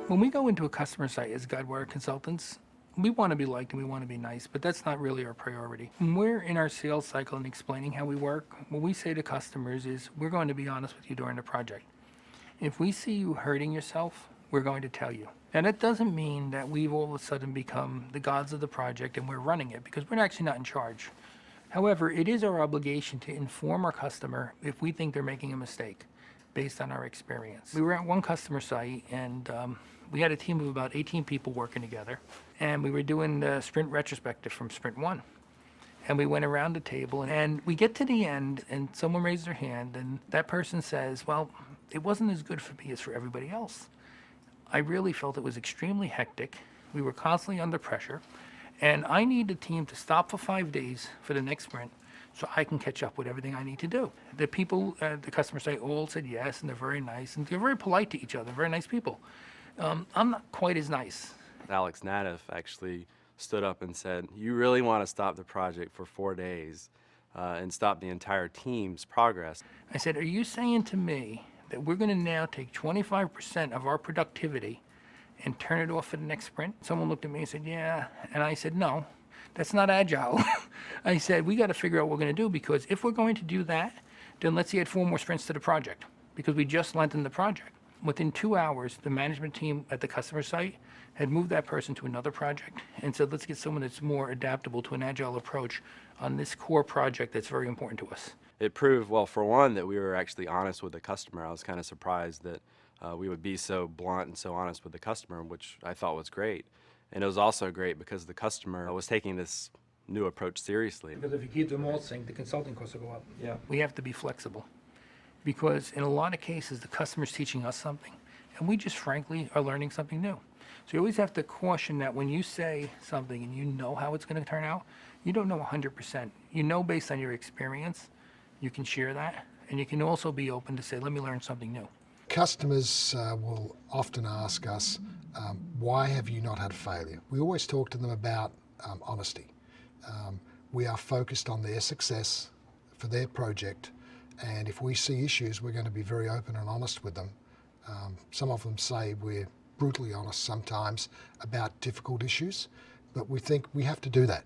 When we go into a customer site as Guidewire consultants, we want to be liked and we want to be nice, but that's not really our priority. When we're in our sales cycle and explaining how we work, what we say to customers is we're going to be honest with you during the project. If we see you hurting yourself, we're going to tell you. And that doesn't mean that we've all of a sudden become the gods of the project and we're running it, because we're actually not in charge. However, it is our obligation to inform our customer if we think they're making a mistake based on our experience. We were at one customer site and we had a team of about 18 people working together, and we were doing the sprint retrospective from sprint one. And we went around the table and we get to the end and someone raised their hand and that person says, well, it wasn't as good for me as for everybody else. I really felt it was extremely hectic. We were constantly under pressure. And I need the team to stop for 5 days for the next sprint so I can catch up with everything I need to do. The people at the customer site all said yes, and they're very nice, and they're very polite to each other, very nice people. I'm not quite as nice. Alex Natiff actually stood up and said, you really want to stop the project for 4 days and stop the entire team's progress. I said, are you saying to me that we're going to now take 25% of our productivity and turn it off for the next sprint? Someone looked at me and said, yeah. And I said, no, that's not agile. I said, we got to figure out what we're going to do, because if we're going to do that, then let's add 4 more sprints to the project, because we just lengthened the project. Within 2 hours, the management team at the customer site had moved that person to another project and said, let's get someone that's more adaptable to an agile approach on this core project that's very important to us. It proved, well, for one, that we were actually honest with the customer. I was kind of surprised that we would be so blunt and so honest with the customer, which I thought was great. And it was also great because the customer was taking this new approach seriously. Because if you keep them all synced, the consulting costs will go up. Yeah. We have to be flexible, because in a lot of cases, the customer's teaching us something, and we just frankly are learning something new. So you always have to caution that when you say something and you know how it's going to turn out, you don't know 100%. You know based on your experience, you can share that, and you can also be open to say, let me learn something new. Customers will often ask us, why have you not had failure? We always talk to them about honesty. We are focused on their success for their project, and if we see issues, we're going to be very open and honest with them. Some of them say we're brutally honest sometimes about difficult issues, but we think we have to do that.